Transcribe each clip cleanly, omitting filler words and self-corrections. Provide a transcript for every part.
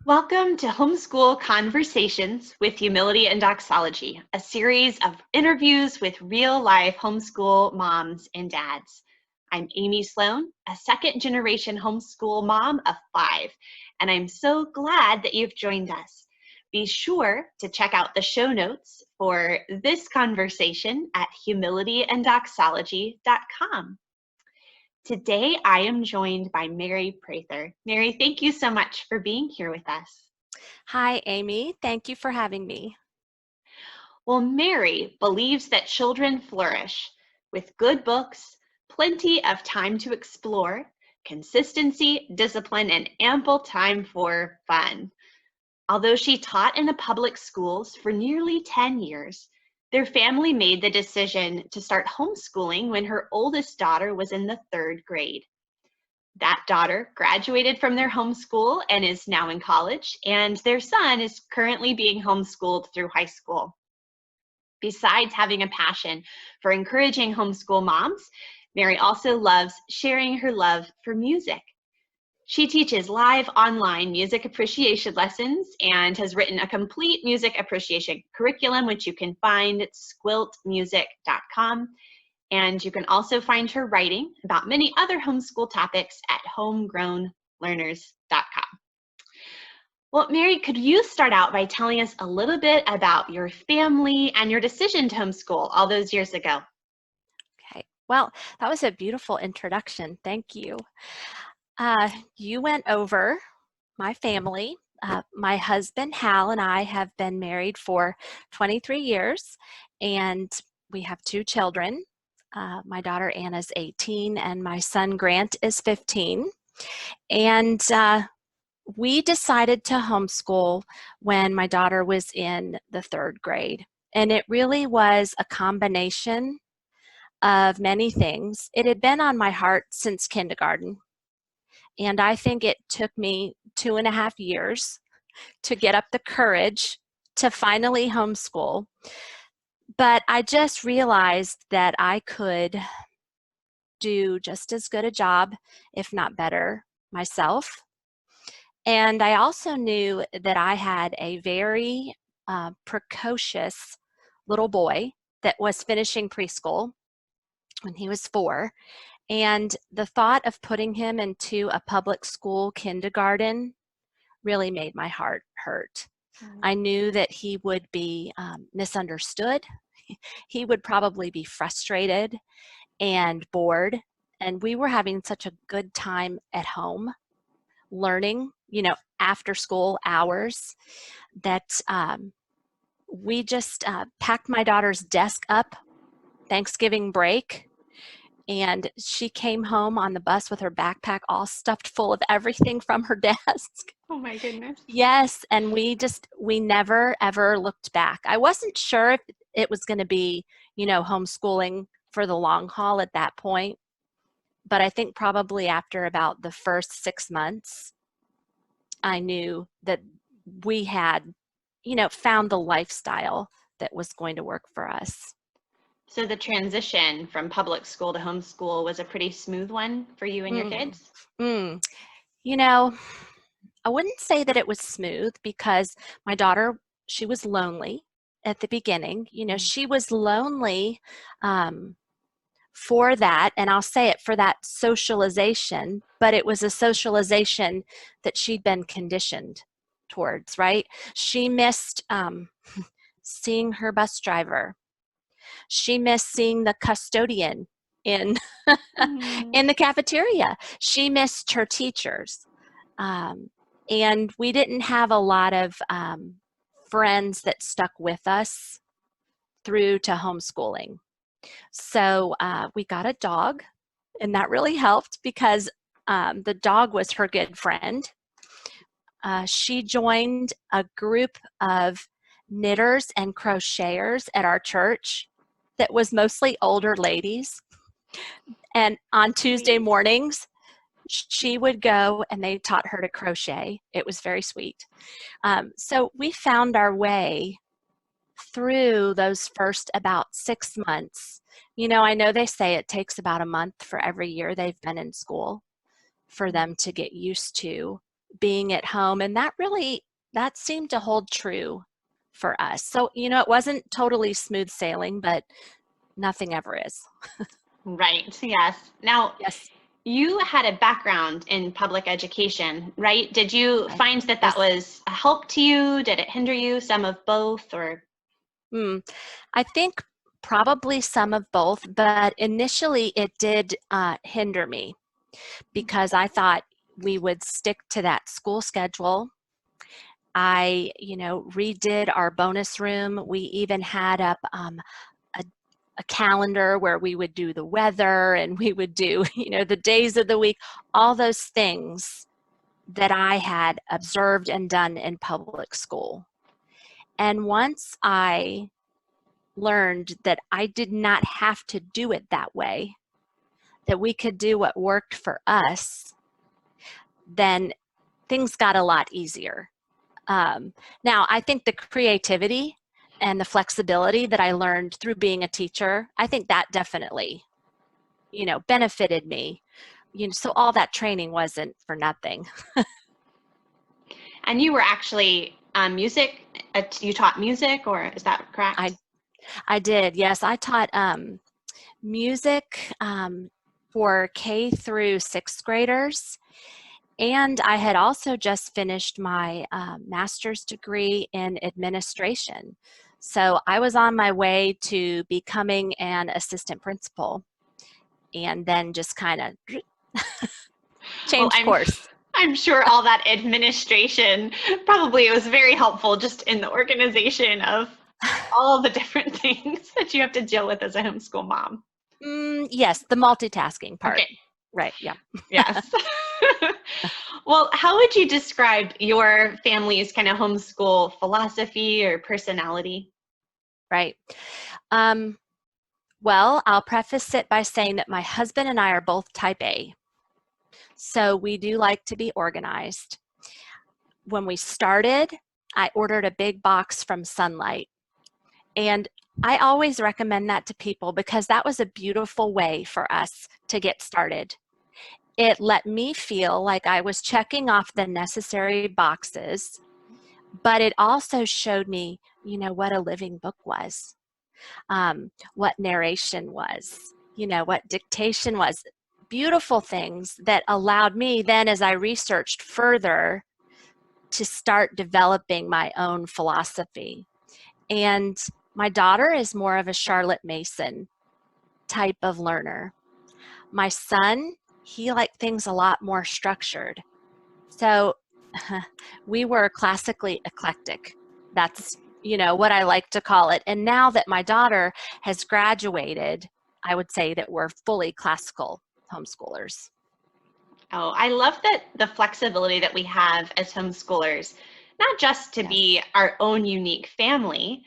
Welcome to Homeschool Conversations with Humility and Doxology, a series of interviews with real-life homeschool moms and dads. I'm Amy Sloan, a second-generation homeschool mom of 5, and I'm so glad that you've joined us. Be sure to check out the show notes for this conversation at humilityanddoxology.com. Today, I am joined by Mary Prather. Mary, thank you so much for being here with us. Hi, Amy. Thank you for having me. Well, Mary believes that children flourish with good books, plenty of time to explore, consistency, discipline, and ample time for fun. Although she taught in the public schools for nearly 10 years, their family made the decision to start homeschooling when her oldest daughter was in the 3rd grade. That daughter graduated from their homeschool and is now in college, and their son is currently being homeschooled through high school. Besides having a passion for encouraging homeschool moms, Mary also loves sharing her love for music. She teaches live online music appreciation lessons and has written a complete music appreciation curriculum, which you can find at squiltmusic.com. And you can also find her writing about many other homeschool topics at homegrownlearners.com. Well, Mary, could you start out by telling us a little bit about your family and your decision to homeschool all those years ago? Okay, well, that was a beautiful introduction. Thank you. You went over my family. My husband, Hal, and I have been married for 23 years, and we have 2 children. My daughter Anna's 18, and my son Grant is 15. And we decided to homeschool when my daughter was in the 3rd grade. And it really was a combination of many things. It had been on my heart since kindergarten. And I think it took me 2.5 years to get up the courage to finally homeschool. But I just realized that I could do just as good a job, if not better, myself. And I also knew that I had a very precocious little boy that was finishing preschool when he was 4. And the thought of putting him into a public school kindergarten really made my heart hurt. I knew that he would be misunderstood. He would probably be frustrated and bored. And we were having such a good time at home learning, after school hours, that we just packed my daughter's desk up Thanksgiving break. And she came home on the bus with her backpack all stuffed full of everything from her desk. Oh my goodness. Yes, and we never ever looked back. I wasn't sure if it was going to be, homeschooling for the long haul at that point. But I think probably after about the first 6 months, I knew that we had, found the lifestyle that was going to work for us. So the transition from public school to homeschool was a pretty smooth one for you and your kids? I wouldn't say that it was smooth because my daughter, she was lonely at the beginning. She was lonely for that, and I'll say it, for that socialization, but it was a socialization that she'd been conditioned towards, right? She missed seeing her bus driver. She missed seeing the custodian in in the cafeteria. She missed her teachers. And we didn't have a lot of friends that stuck with us through to homeschooling. So we got a dog, and that really helped because the dog was her good friend. She joined a group of knitters and crocheters at our church that was mostly older ladies. And on Tuesday mornings, she would go and they taught her to crochet. It was very sweet. So we found our way through those first about 6 months. I know they say it takes about a month for every year they've been in school for them to get used to being at home, and that seemed to hold true for us. So, it wasn't totally smooth sailing, but nothing ever is. Right. Yes. Now, Yes. you had a background in public education, right? Did you Right. find that Yes. was a help to you? Did it hinder you? Some of both, or? I think probably some of both, but initially it did hinder me because I thought we would stick to that school schedule. I, redid our bonus room. We even had up a, a calendar where we would do the weather and we would do, the days of the week, all those things that I had observed and done in public school. And once I learned that I did not have to do it that way, that we could do what worked for us, then things got a lot easier. Now, I think the creativity and the flexibility that I learned through being a teacher, I think that definitely, benefited me. So all that training wasn't for nothing. And you were actually music, you taught music, or is that correct? I did, yes. I taught music for K through sixth graders. And I had also just finished my master's degree in administration. So I was on my way to becoming an assistant principal and then just kind of Well, change course. I'm sure all that administration probably was very helpful just in the organization of all the different things that you have to deal with as a homeschool mom. Yes, the multitasking part. Okay. Right, yeah. Yes. Well, how would you describe your family's kind of homeschool philosophy or personality? Right. Well, I'll preface it by saying that my husband and I are both type A. So we do like to be organized. When we started, I ordered a big box from Sunlight. And I always recommend that to people because that was a beautiful way for us to get started. It let me feel like I was checking off the necessary boxes, but it also showed me, what a living book was, what narration was, what dictation was. Beautiful things that allowed me then, as I researched further, to start developing my own philosophy. And my daughter is more of a Charlotte Mason type of learner. My son, he liked things a lot more structured. So we were classically eclectic. That's, what I like to call it. And now that my daughter has graduated, I would say that we're fully classical homeschoolers. Oh, I love that the flexibility that we have as homeschoolers, not just to Yes. be our own unique family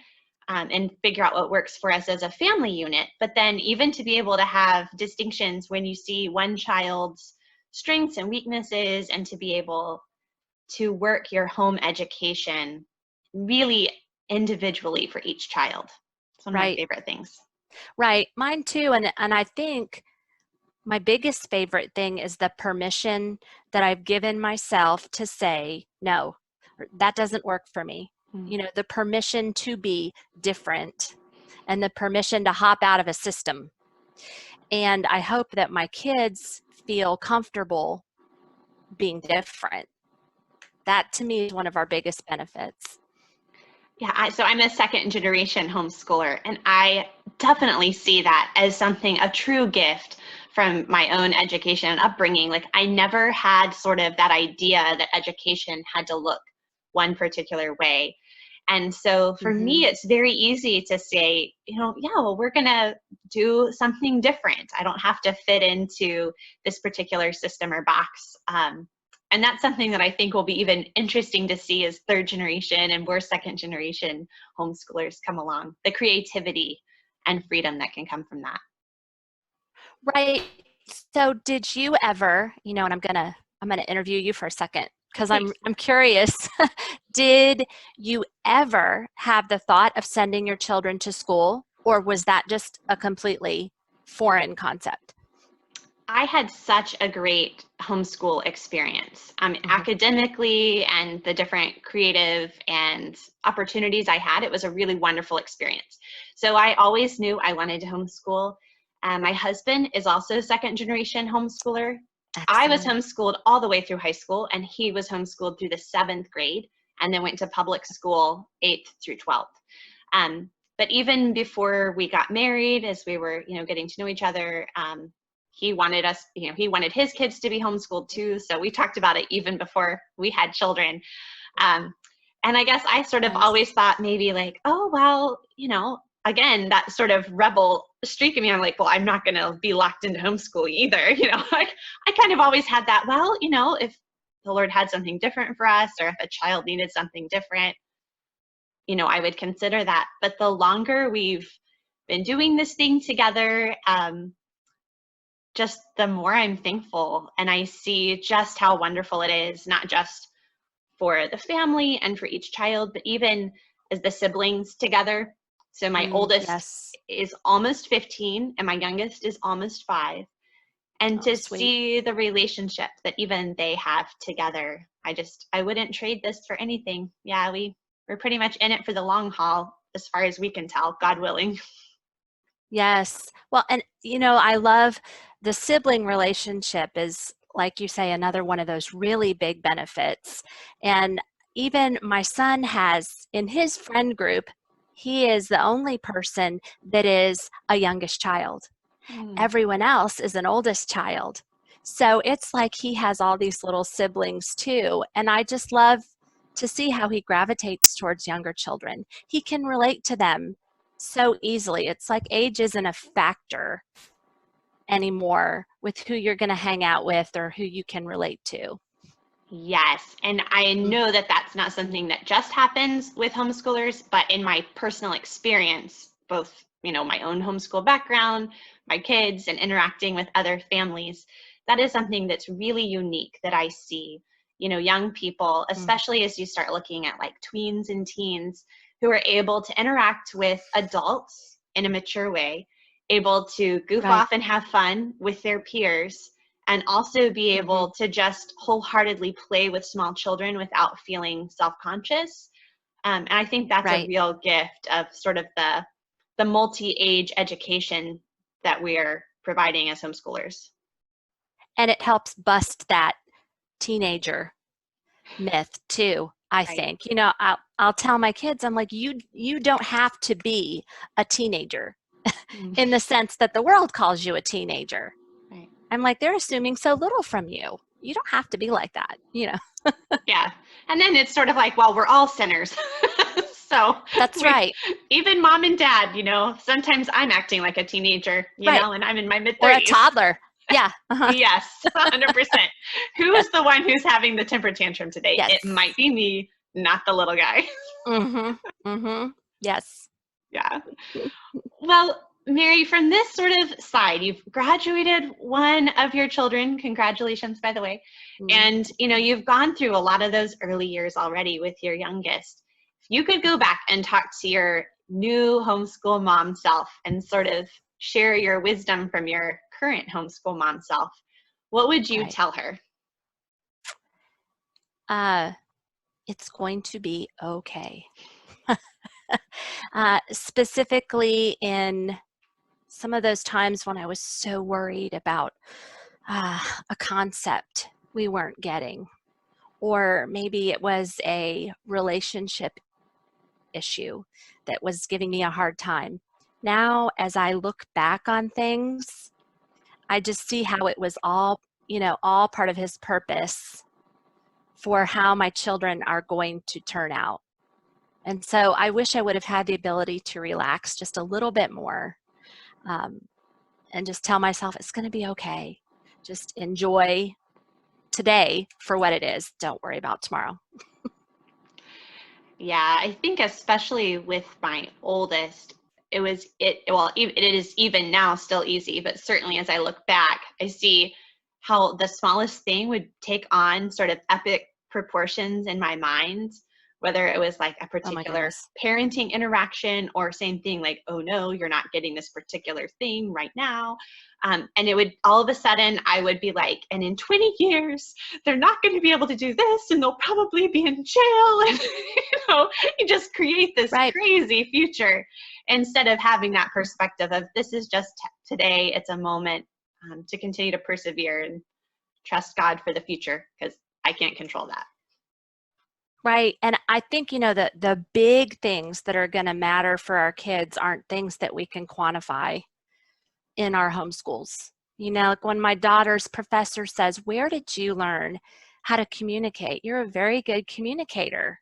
and figure out what works for us as a family unit, but then even to be able to have distinctions when you see one child's strengths and weaknesses and to be able to work your home education really individually for each child. It's one of my Right. favorite things. Right. Mine too. And I think my biggest favorite thing is the permission that I've given myself to say, no, that doesn't work for me. The permission to be different and the permission to hop out of a system. And I hope that my kids feel comfortable being different. That to me is one of our biggest benefits. Yeah, so I'm a second generation homeschooler, and I definitely see that as something, a true gift from my own education and upbringing. Like, I never had sort of that idea that education had to look one particular way. And so for me, it's very easy to say, yeah, well, we're going to do something different. I don't have to fit into this particular system or box. And that's something that I think will be even interesting to see as third generation and we're second generation homeschoolers come along, the creativity and freedom that can come from that. Right. So did you ever, and I'm gonna interview you for a second because I'm curious. Did you ever have the thought of sending your children to school, or was that just a completely foreign concept? I had such a great homeschool experience. Mhm. Academically and the different creative and opportunities I had, it was a really wonderful experience. So I always knew I wanted to homeschool. My husband is also a second generation homeschooler. I was Excellent. homeschooled all the way through high school, and he was homeschooled through the seventh grade and then went to public school eighth through 12th. But even before we got married, as we were, getting to know each other, he wanted us, he wanted his kids to be homeschooled too. So we talked about it even before we had children. Um, and I guess I sort of Nice. always thought maybe like, oh, well, again, that sort of rebel streak in me. I'm like, well, I'm not going to be locked into homeschool either. I kind of always had that, well, if the Lord had something different for us, or if a child needed something different, I would consider that. But the longer we've been doing this thing together, just the more I'm thankful, and I see just how wonderful it is, not just for the family and for each child, but even as the siblings together. So my oldest Yes. is almost 15 and my youngest is almost 5. And Oh, to sweet. see the relationship that even they have together, I wouldn't trade this for anything. Yeah, we're pretty much in it for the long haul as far as we can tell, God willing. Yes. Well, and I love the sibling relationship is, like you say, another one of those really big benefits. And even my son has in his friend group, he is the only person that is a youngest child. Mm. Everyone else is an oldest child. So it's like he has all these little siblings too. And I just love to see how he gravitates towards younger children. He can relate to them so easily. It's like age isn't a factor anymore with who you're going to hang out with or who you can relate to. Yes, and I know that that's not something that just happens with homeschoolers, but in my personal experience, both, my own homeschool background, my kids, and interacting with other families, that is something that's really unique that I see. Young people, Mm, especially as you start looking at like tweens and teens who are able to interact with adults in a mature way, able to goof right. off and have fun with their peers, and also be Hmm. able to just wholeheartedly play with small children without feeling self-conscious. And I think that's a Right. real gift of sort of the multi-age education that we're providing as homeschoolers. And it helps bust that teenager myth too, I Right. think. I'll tell my kids, I'm like, you don't have to be a teenager Mm. in the sense that the world calls you a teenager. Right. I'm like, they're assuming so little from you. You don't have to be like that. Yeah. And then it's sort of like, well, we're all sinners. So That's we, right. even mom and dad, sometimes I'm acting like a teenager, Right. and I'm in my mid Or a 30s. toddler. Yeah. Uh-huh. Yes, 100%. Who's the one who's having the temper tantrum today? It Yes. might be me, not the little guy. Mhm. Mhm. Yes. Yeah. Well, Mary, from this sort of side, you've graduated one of your children. Congratulations, by the way. And, Thank you. you've gone through a lot of those early years already with your youngest. If you could go Mhm. back and talk to your new homeschool mom self and sort of share your wisdom from your current homeschool mom self, what would you Right. tell her? Uh, it's going to be okay. Specifically in some of those times when I was so worried about a concept we weren't getting, or maybe it was a relationship issue that was giving me a hard time. Now, as I look back on things, I just see how it was all part of his purpose for how my children are going to turn out. And so I wish I would have had the ability to relax just a little bit more, um, and just tell myself it's going to be okay. Just enjoy today for what it is. Don't worry about tomorrow. Yeah, I think especially with my oldest, it is even now still easy, but certainly as I look back, I see how the smallest thing would take on sort of epic proportions in my mind, whether it was like a Oh my particular goodness. parenting interaction or same thing like, oh no, you're not getting this particular thing right now. And it would, all of a sudden, I would be like, and in 20 years, they're not going to be able to do this, and they'll probably be in jail. And, you just create this Right. crazy future instead of having that perspective of this is just today, it's a moment to continue to persevere and trust God for the future, because I can't control that. Right. And I think, the big things that are going to matter for our kids aren't things that we can quantify in our homeschools. Like when my daughter's professor says, "Where did you learn how to communicate? You're a very good communicator."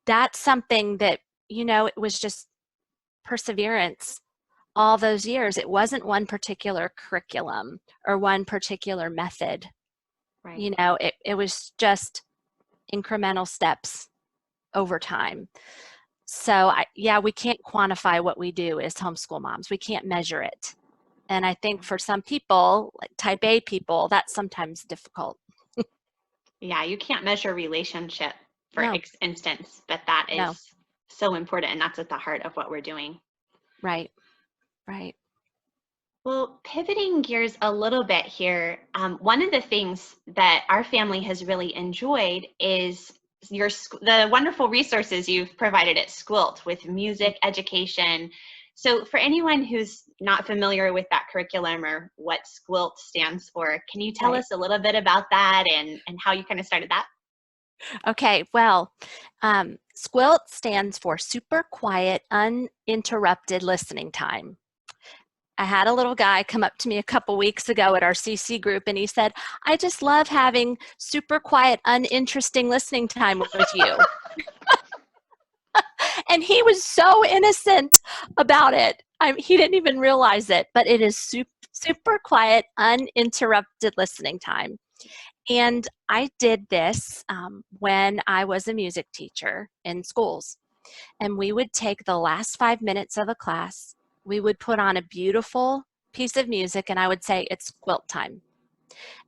That's something that, it was just perseverance all those years. It wasn't one particular curriculum or one particular method. Right. It was just incremental steps over time. So we can't quantify what we do as homeschool moms. We can't measure it. And I think for some people, like type A people, that's sometimes difficult. Yeah, you can't measure relationship, for No, instance, but that no. is so important, and that's at the heart of what we're doing. Right, right. Well, pivoting gears a little bit here, one of the things that our family has really enjoyed is the wonderful resources you've provided at Squilt with music education. So for anyone who's not familiar with that curriculum or what Squilt stands for, can you tell Right. us a little bit about that and how you kind of started that? Okay, well, SQUILT stands for Super Quiet Uninterrupted Listening Time. I had a little guy come up to me a couple weeks ago at our CC group, and he said, "I just love having super quiet, uninteresting listening time with you." And he was so innocent about it. He didn't even realize it, but it is super quiet, uninterrupted listening time. And I did this when I was a music teacher in schools. And we would take the last 5 minutes of a class, we would put on a beautiful piece of music, and I would say, "It's quilt time."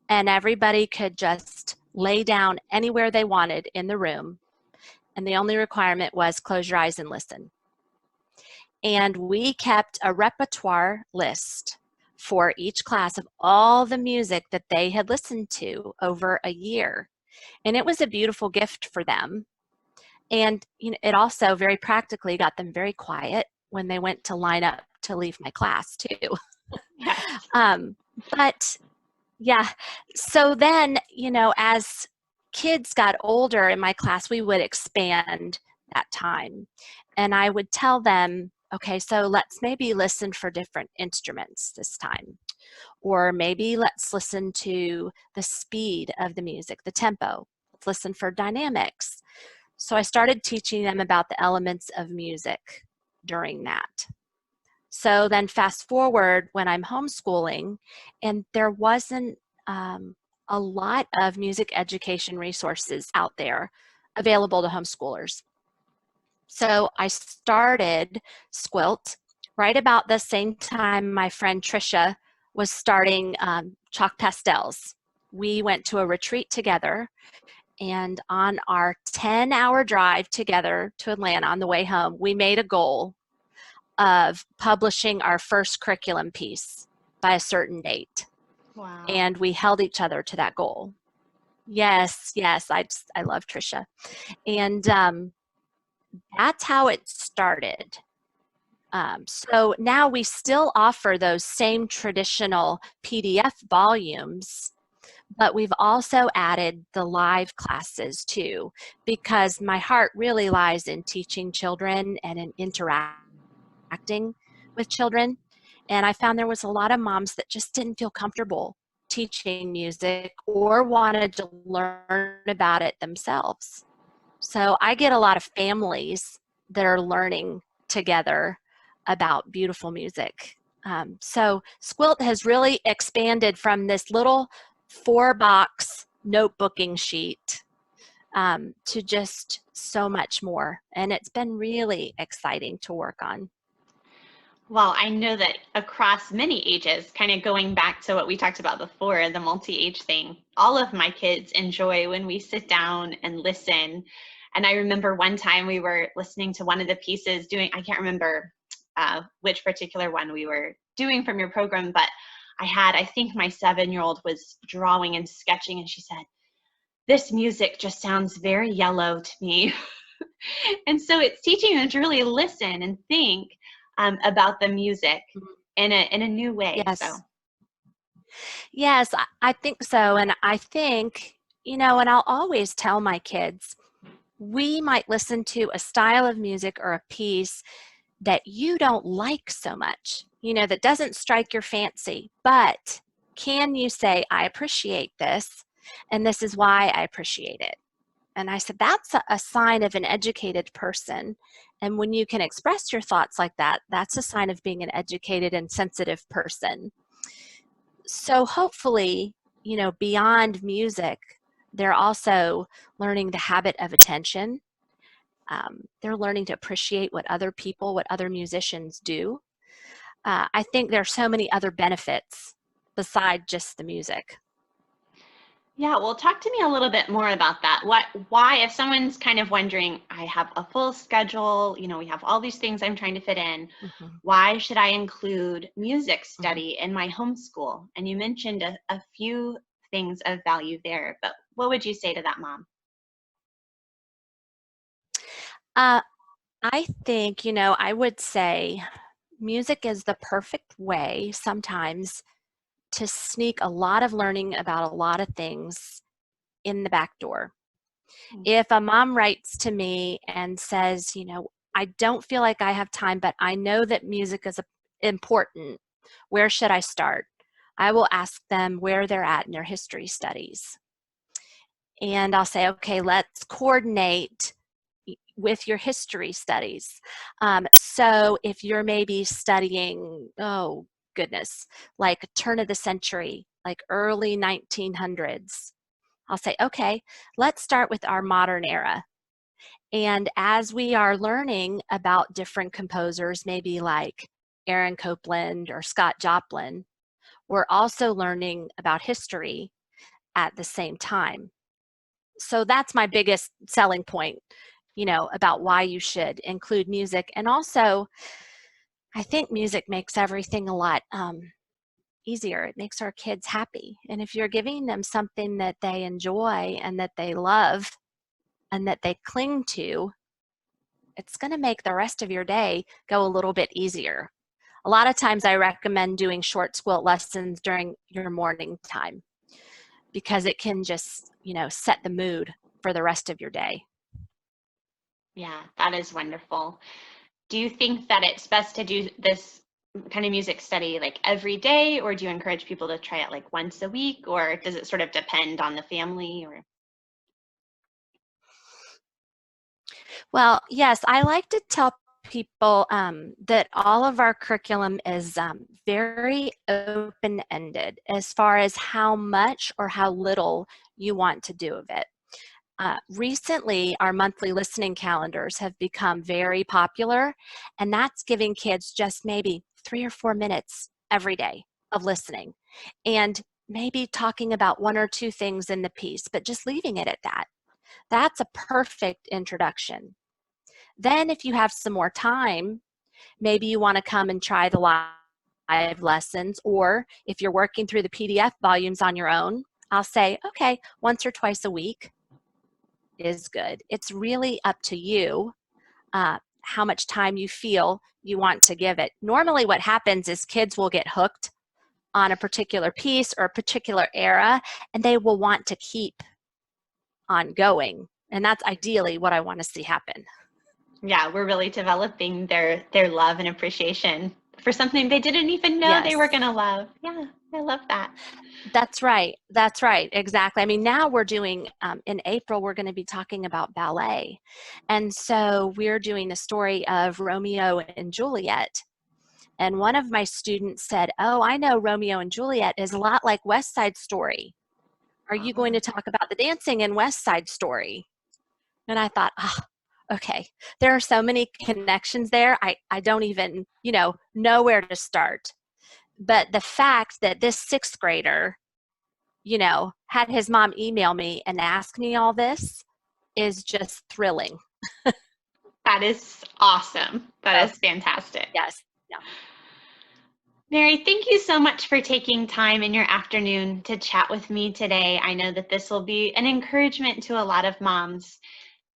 And everybody could just lay down anywhere they wanted in the room. And the only requirement was close your eyes and listen. And we kept a repertoire list for each class of all the music that they had listened to over a year. And it was a beautiful gift for them. And it also very practically got them very quiet when they went to line up to leave my class too. Yes. But yeah, so then, as kids got older in my class, we would expand that time. And I would tell them, "Okay, so let's maybe listen for different instruments this time. Or maybe let's listen to the speed of the music, the tempo. Let's listen for dynamics." So I started teaching them about the elements of music during that. So then fast forward when I'm homeschooling, and there wasn't a lot of music education resources out there available to homeschoolers. So I started Squilt right about the same time my friend Trisha was starting Chalk Pastels. We went to a retreat together, and on our 10-hour drive together to Atlanta on the way home, we made a goal of publishing our first curriculum piece by a certain date. Wow. And we held each other to that goal. Yes, I love Trisha. And that's how it started. So now we still offer those same traditional PDF volumes, but we've also added the live classes too, because my heart really lies in teaching children and in interacting with children. And I found there was a lot of moms that just didn't feel comfortable teaching music or wanted to learn about it themselves. So I get a lot of families that are learning together about beautiful music. So Squilt has really expanded from this little 4-box notebooking sheet to just so much more. And it's been really exciting to work on. Well, I know that across many ages, kind of going back to what we talked about before, the multi-age thing, all of my kids enjoy when we sit down and listen. And I remember one time we were listening to one of the pieces I can't remember which particular one we were doing from your program, but I think my 7-year-old was drawing and sketching, and she said, "This music just sounds very yellow to me." And so it's teaching them to really listen and think about the music Mhm. in a new way. So Yes. Yes, I think so. And I think, and I'll always tell my kids, we might listen to a style of music or a piece that you don't like so much, that doesn't strike your fancy, but can you say, I appreciate this, and this is why I appreciate it? And I said, that's a sign of an educated person. And when you can express your thoughts like that, that's a sign of being an educated and sensitive person. So hopefully, beyond music, they're also learning the habit of attention. They're learning to appreciate what other musicians do. I think there are so many other benefits beside just the music. yeah, well, talk to me a little bit more about that. Why, if someone's kind of wondering, I have a full schedule, we have all these things I'm trying to fit in, Mhm, why should I include music mhm. study in my homeschool? And you mentioned a few things of value there, but what would you say to that mom? Uh, I think, I would say music is the perfect way sometimes to sneak a lot of learning about a lot of things in the back door. Mm. If a mom writes to me and says, I don't feel like I have time, but I know that music is important, where should I start? I will ask them where they're at in their history studies. And I'll say, okay, let's coordinate with your history studies. So if you're maybe studying, oh goodness, like turn of the century, like early 1900s, I'll say, okay, let's start with our modern era. And as we are learning about different composers, maybe like Aaron Copland or Scott Joplin, we're also learning about history at the same time. So that's my biggest selling point, about why you should include music. And also, I think music makes everything a lot easier. It makes our kids happy. And if you're giving them something that they enjoy and that they love and that they cling to, it's going to make the rest of your day go a little bit easier. A lot of times I recommend doing short school lessons during your morning time because it can just, set the mood for the rest of your day. Yeah, that is wonderful. Do you think that it's best to do this kind of music study like every day, or do you encourage people to try it like once a week, or does it sort of depend on the family? Or Well, yes, I like to tell people that all of our curriculum is very open-ended as far as how much or how little you want to do of it. Recently, our monthly listening calendars have become very popular, and that's giving kids just maybe 3 or 4 minutes every day of listening and maybe talking about one or two things in the piece, but just leaving it at that. That's a perfect introduction. Then, if you have some more time, maybe you want to come and try the live lessons, or if you're working through the PDF volumes on your own, I'll say, okay, once or twice a week is good. It's really up to you how much time you feel you want to give it. Normally, what happens is kids will get hooked on a particular piece or a particular era, and they will want to keep on going. And that's ideally what I want to see happen. yeah, we're really developing their love and appreciation for something they didn't even know they were Yes. gonna love. Yeah, I love that. That's right. That's right. Exactly. I mean, now we're doing, in April, we're going to be talking about ballet. And so we're doing the story of Romeo and Juliet. And one of my students said, oh, I know Romeo and Juliet is a lot like West Side Story. Are you going Oh, to talk about the dancing in West Side Story? And I thought, oh, okay. There are so many connections there. I don't even, know where to start. But the fact that this sixth grader had his mom email me and ask me all this is just thrilling. that is awesome. That So, is fantastic. yes. Yeah. Mary, thank you so much for taking time in your afternoon to chat with me today. I know that this will be an encouragement to a lot of moms.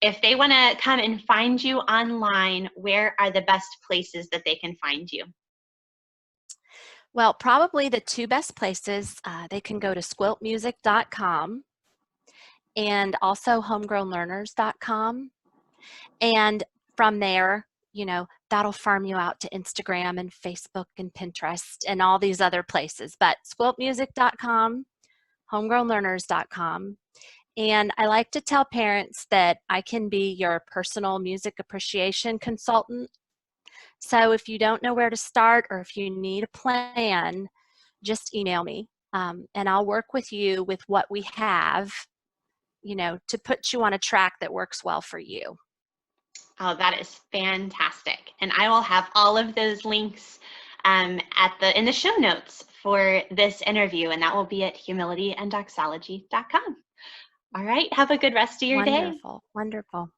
If they want to come and find you online, where are the best places that they can find you? Well, probably the two best places, they can go to squiltmusic.com and also homegrownlearners.com. And from there, that'll farm you out to Instagram and Facebook and Pinterest and all these other places. But squiltmusic.com, homegrownlearners.com. And I like to tell parents that I can be your personal music appreciation consultant. So if you don't know where to start or if you need a plan, just email me, and I'll work with you with what we have, to put you on a track that works well for you. Oh, that is fantastic. And I will have all of those links in the show notes for this interview, and that will be at humilityanddoxology.com. All right, have a good rest of your day. Wonderful, wonderful.